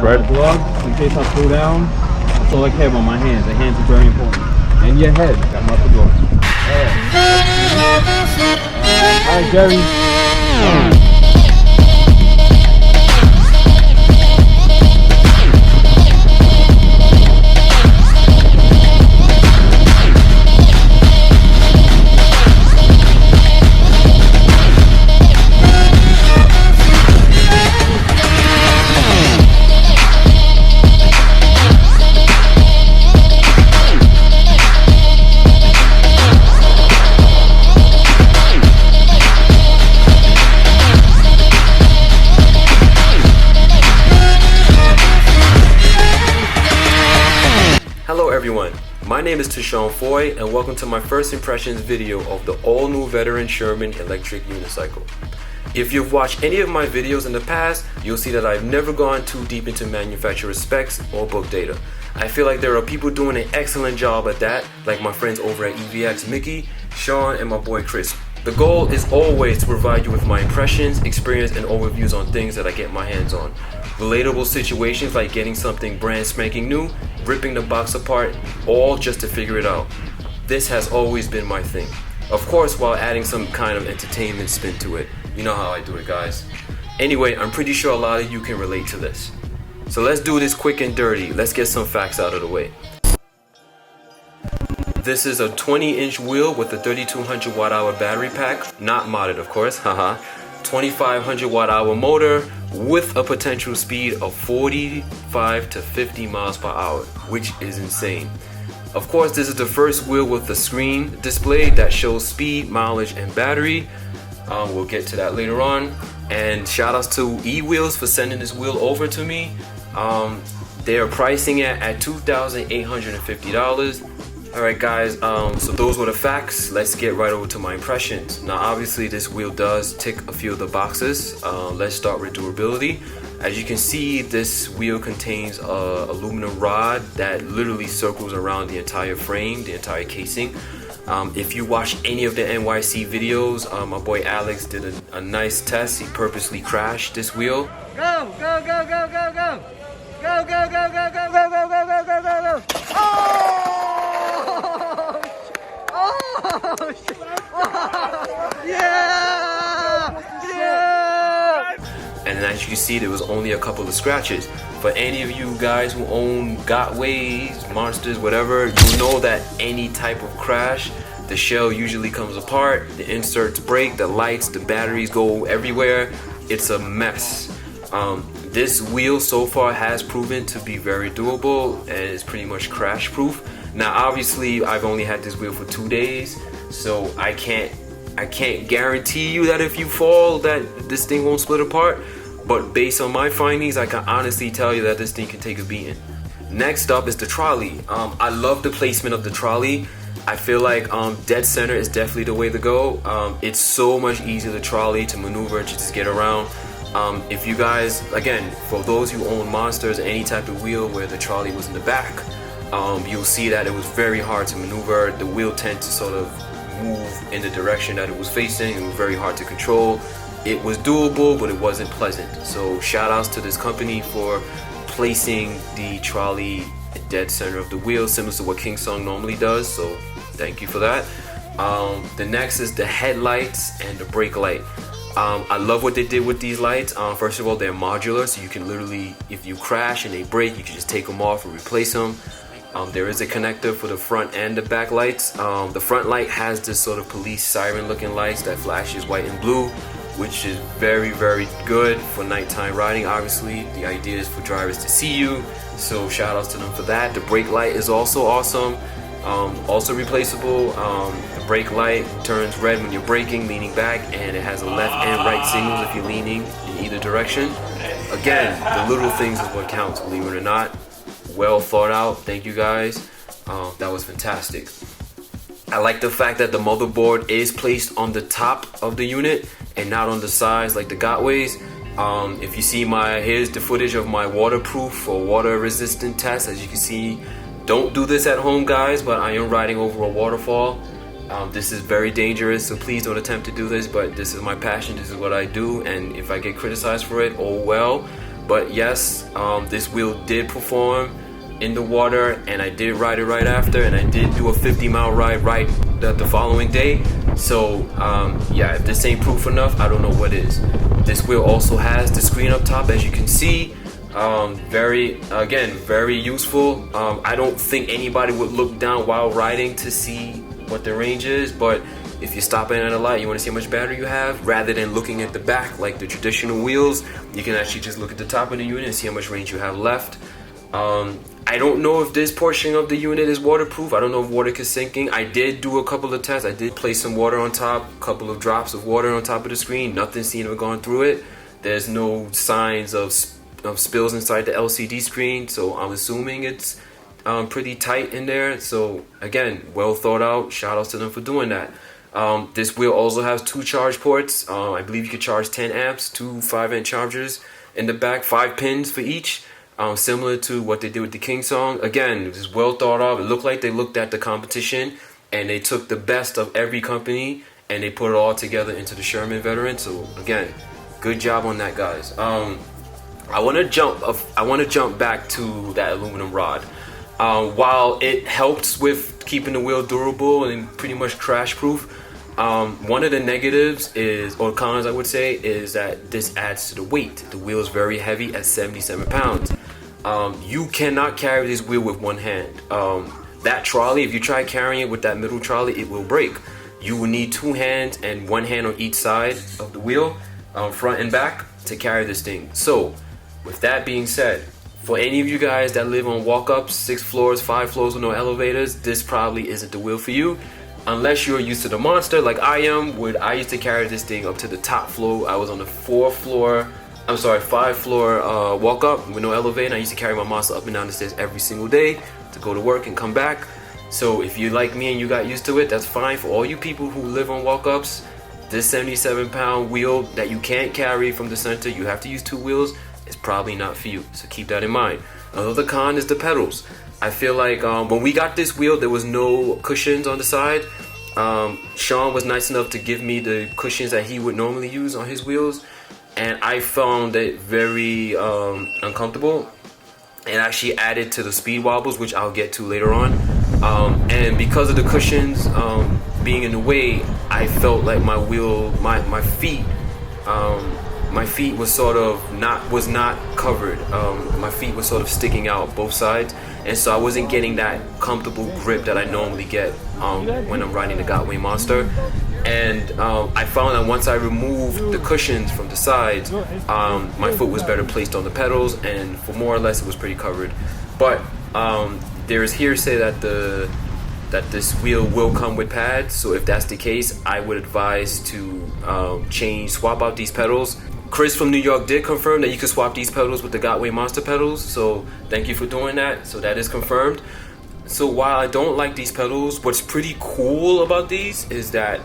right? Gloves, in case I fall down. That's all I care about, my hands. The hands are very important. And your head. I'm about to go. Alright, Jerry. Hello everyone, my name is Tishawn and welcome to my first impressions video of the all-new veteran Sherman electric unicycle. If you've watched any of my videos in the past, you'll see that I've never gone too deep into manufacturer specs or book data. I feel like there are people doing an excellent job at that, like my friends over at EVX Mickey, Sean, and my boy Chris. The goal is always to provide you with my impressions, experience, and overviews on things that I get my hands on. Relatable situations like getting something brand spanking new, ripping the box apart, all just to figure it out. This has always been my thing. Of course, while adding some kind of entertainment spin to it. You know how I do it, guys. Anyway, I'm pretty sure a lot of you can relate to this. So let's do this quick and dirty. Let's get some facts out of the way. This is a 20-inch wheel with a 3200 watt-hour battery pack, not modded of course, haha. 2500 watt-hour motor with a potential speed of 45 to 50 miles per hour, which is insane. Of course, this is the first wheel with the screen display that shows speed, mileage, and battery. We'll get to that later on. And shout outs to Ewheels for sending this wheel over to me. They are pricing it at $2,850. Alright guys, so those were the facts. Let's get right over to my impressions. Now obviously this wheel does tick a few of the boxes. Let's start with durability. As you can see, this wheel contains a aluminum rod that literally circles around the entire frame, the entire casing. If you watch any of the NYC videos, my boy Alex did a nice test. He purposely crashed this wheel. Go, go, go, go, go, go! Go, go, go, go, go, go, go, go, go, go, go, go! Oh! Oh! Yeah! Yeah! And as you can see, there was only a couple of scratches. For any of you guys who own Gotways, monsters, whatever, you know that any type of crash, the shell usually comes apart, the inserts break, the lights, the batteries go everywhere. It's a mess. This wheel so far has proven to be very durable and is pretty much crash proof. Now obviously I've only had this wheel for 2 days, so I can't guarantee you that if you fall that this thing won't split apart, but based on my findings I can honestly tell you that this thing can take a beating. Next up is the trolley. I love the placement of the trolley. I feel like dead center is definitely the way to go. It's so much easier the trolley to maneuver and just get around. If you guys, again, for those who own monsters, any type of wheel where the trolley was in the back, you'll see that it was very hard to maneuver. The wheel tended to sort of move in the direction that it was facing. It was very hard to control. It was doable, but it wasn't pleasant. So shout outs to this company for placing the trolley dead center of the wheel, similar to what King Song normally does. So thank you for that. The next is the headlights and the brake light. I love what they did with these lights. First of all, they're modular, so you can literally, if you crash and they break, you can just take them off and replace them. There is a connector for the front and the back lights. The front light has this sort of police siren looking lights that flashes white and blue, which is very, very good for nighttime riding. Obviously, the idea is for drivers to see you, so shout outs to them for that. The brake light is also awesome. Also replaceable. The brake light turns red when you're braking, leaning back, and it has a left and right signals if you're leaning in either direction. Again, the little things is what counts, believe it or not. Well thought out. Thank you guys. That was fantastic. I like the fact that the motherboard is placed on the top of the unit and not on the sides like the Gotways. If you see here's the footage of my waterproof or water resistant test. As you can see, don't do this at home guys, but I am riding over a waterfall. This is very dangerous, so please don't attempt to do this, but this is my passion, this is what I do, and if I get criticized for it, oh well. But yes, this wheel did perform in the water, and I did ride it right after, and I did do a 50-mile ride right the following day. So yeah, if this ain't proof enough, I don't know what is. This wheel also has the screen up top, as you can see. Very useful. I don't think anybody would look down while riding to see what the range is, but if you're stopping at a light, you want to see how much battery you have, rather than looking at the back like the traditional wheels, you can actually just look at the top of the unit and see how much range you have left. I don't know if this portion of the unit is waterproof. I don't know if water is sinking. I did do a couple of tests. I did place some water on top, a couple of drops of water on top of the screen. Nothing seemed to have gone through it. There's no signs of spills inside the LCD screen, so I'm assuming it's pretty tight in there. So again, well thought out. Shout outs to them for doing that. This wheel also has 2 charge ports. I believe you could charge 10 amps, 2 5-amp chargers in the back, 5 pins for each. Similar to what they did with the King Song. Again, it was well thought of. It looked like they looked at the competition and they took the best of every company and they put it all together into the Sherman veteran. So again, good job on that, guys. I want to jump back to that aluminum rod. While it helps with keeping the wheel durable and pretty much crash proof, one of the negatives is, or cons I would say, is that this adds to the weight. The wheel is very heavy at 77 pounds. You cannot carry this wheel with one hand. That trolley, if you try carrying it with that middle trolley, it will break. You will need 2 hands and 1 hand on each side of the wheel, front and back, to carry this thing. So with that being said, for any of you guys that live on walk-ups, 6 floors, 5 floors with no elevators, this probably isn't the wheel for you. Unless you're used to the monster like I am. I used to carry this thing up to the top floor. I was on the 5 floor walk up with no elevator. I used to carry my monster up and down the stairs every single day to go to work and come back. So if you like me and you got used to it, that's fine. For all you people who live on walk-ups, this 77-pound wheel that you can't carry from the center, you have to use 2 wheels, is probably not for you. So keep that in mind. Another con is the pedals. I feel like when we got this wheel, there was no cushions on the side. Sean was nice enough to give me the cushions that he would normally use on his wheels, and I found it very uncomfortable. And actually added to the speed wobbles, which I'll get to later on. And because of the cushions being in the way, I felt like my wheel, my feet was not covered. My feet were sort of sticking out both sides, and so I wasn't getting that comfortable grip that I normally get when I'm riding the Gotway Monster. And I found that once I removed the cushions from the sides, my foot was better placed on the pedals, and for more or less it was pretty covered. But there is hearsay that this wheel will come with pads, so if that's the case, I would advise to swap out these pedals. Chris from New York did confirm that you could swap these pedals with the Gotway Monster pedals, so thank you for doing that. So that is confirmed. So while I don't like these pedals, what's pretty cool about these is that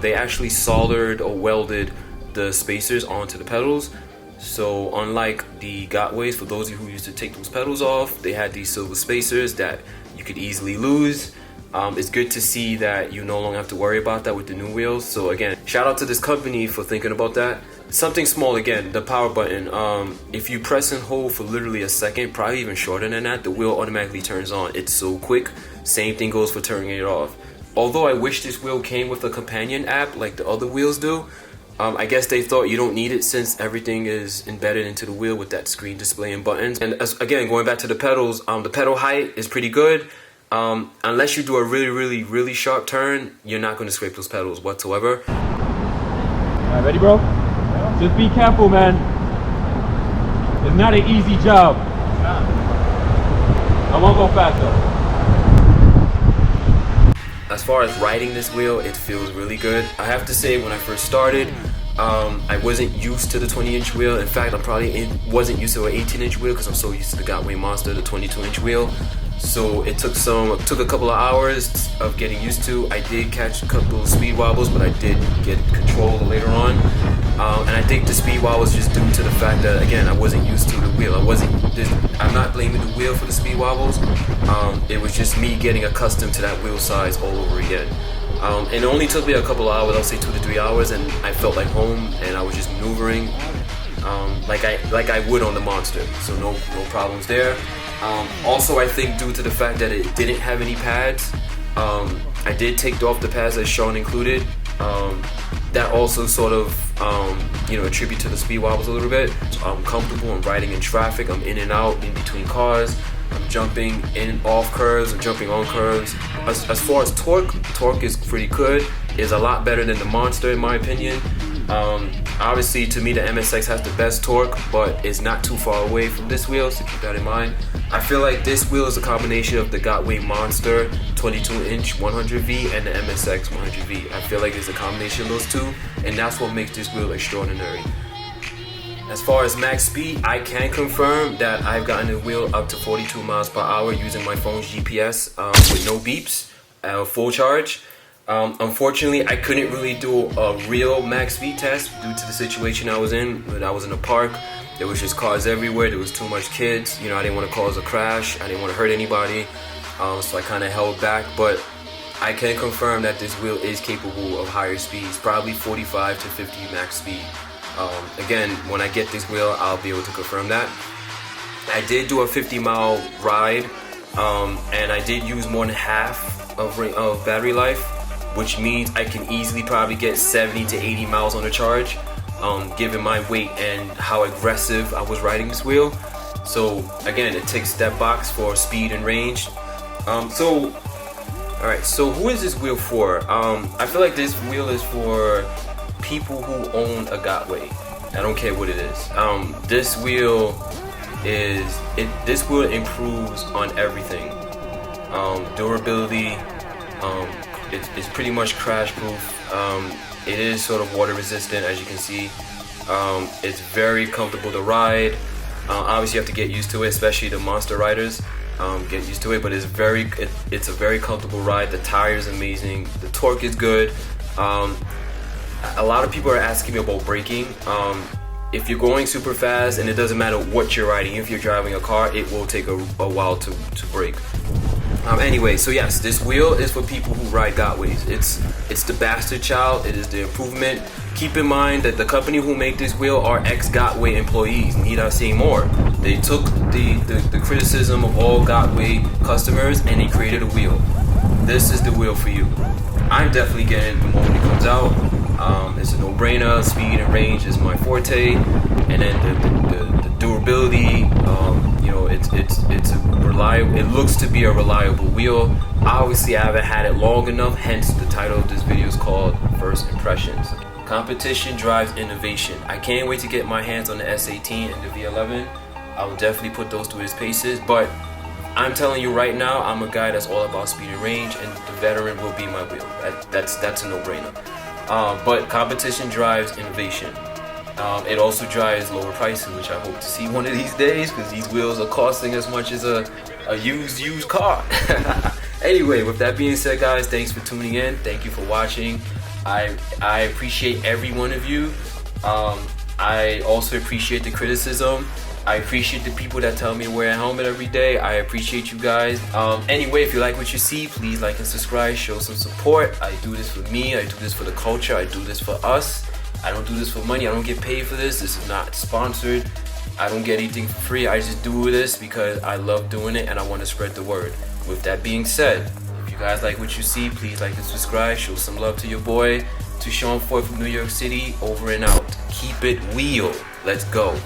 they actually soldered or welded the spacers onto the pedals. So unlike the Gotways, for those of you who used to take those pedals off, they had these silver spacers that you could easily lose. It's good to see that you no longer have to worry about that with the new wheels. So again, shout out to this company for thinking about that. Something small again, the power button. If you press and hold for literally a second, probably even shorter than that, the wheel automatically turns on. It's so quick. Same thing goes for turning it off. Although I wish this wheel came with a companion app like the other wheels do. I guess they thought you don't need it since everything is embedded into the wheel with that screen display and buttons. And again, going back to the pedals, the pedal height is pretty good. Unless you do a really sharp turn, you're not going to scrape those pedals whatsoever. Alright, ready, bro? Just be careful, man. It's not an easy job. I won't go faster. As far as riding this wheel, it feels really good. I have to say, when I first started, I wasn't used to the 20-inch wheel. In fact, I probably wasn't used to an 18-inch wheel because I'm so used to the Gotway Monster, the 22-inch wheel. So it took a couple of hours of getting used to. I did catch a couple of speed wobbles, but I did get control later on. And I think the speed wobble was just due to the fact that, again, I wasn't used to the wheel. I'm not blaming the wheel for the speed wobbles. It was just me getting accustomed to that wheel size all over again. And it only took me a couple of hours, I'll say 2 to 3 hours, and I felt like home, and I was just maneuvering like I would on the Monster. So no problems there. Also, I think due to the fact that it didn't have any pads, I did take off the pads that Sean included. That also sort of, attribute to the speed wobbles a little bit. I'm comfortable. I'm riding in traffic. I'm in and out in between cars. I'm jumping in and off curves. I'm jumping on curves. As far as torque is pretty good. It's a lot better than the Monster in my opinion. Obviously, to me, the MSX has the best torque, but it's not too far away from this wheel, so keep that in mind. I feel like this wheel is a combination of the Gotway Monster 22-inch 100V and the MSX 100V. I feel like it's a combination of those two, and that's what makes this wheel extraordinary. As far as max speed, I can confirm that I've gotten the wheel up to 42 miles per hour using my phone's GPS with no beeps, full charge. Unfortunately, I couldn't really do a real max speed test due to the situation I was in. When I was in a park, there was just cars everywhere. There was too much kids. I didn't want to cause a crash. I didn't want to hurt anybody. So I kind of held back. But I can confirm that this wheel is capable of higher speeds, probably 45 to 50 max speed. Again, when I get this wheel, I'll be able to confirm that. I did do a 50-mile ride, and I did use more than half of battery life, which means I can easily probably get 70 to 80 miles on the charge, given my weight and how aggressive I was riding this wheel. So again, it takes that box for speed and range. Alright, so who is this wheel for? I feel like this wheel is for people who own a Gotway. I don't care what it is. This wheel improves on everything. Durability, it's pretty much crash proof. It is sort of water resistant, as you can see. It's very comfortable to ride. Obviously you have to get used to it, especially the monster riders. Get used to it, but it's a very comfortable ride. The tire is amazing. The torque is good. A lot of people are asking me about braking. If you're going super fast, and it doesn't matter what you're riding, if you're driving a car, it will take a while to brake. Anyway, so yes, this wheel is for people who ride Gotways. It's the bastard child. It is the improvement. Keep in mind that the company who made this wheel are ex-Gotway employees. Need I say more? They took the criticism of all Gotway customers and they created a wheel. This is the wheel for you. I'm definitely getting it the moment it comes out. It's a no-brainer. Speed and range is my forte, and then the durability. It's a reliable. It looks to be a reliable wheel. Obviously, I haven't had it long enough. Hence, the title of this video is called First Impressions. Competition drives innovation. I can't wait to get my hands on the S18 and the V11. I will definitely put those through its paces, but I'm telling you right now, I'm a guy that's all about speed and range, and the veteran will be my wheel. That's a no-brainer. But competition drives innovation. It also drives lower prices, which I hope to see one of these days, because these wheels are costing as much as a used car. Anyway, with that being said, guys, thanks for tuning in. Thank you for watching. I appreciate every one of you. I also appreciate the criticism. I appreciate the people that tell me to wear a helmet every day. I appreciate you guys. Anyway, if you like what you see, please like and subscribe. Show some support. I do this for me. I do this for the culture. I do this for us. I don't do this for money. I don't get paid for this. This is not sponsored. I don't get anything for free. I just do this because I love doing it and I want to spread the word. With that being said, if you guys like what you see, please like and subscribe. Show some love to your boy. Tishawn from New York City. Over and out. Keep it wheel. Let's go.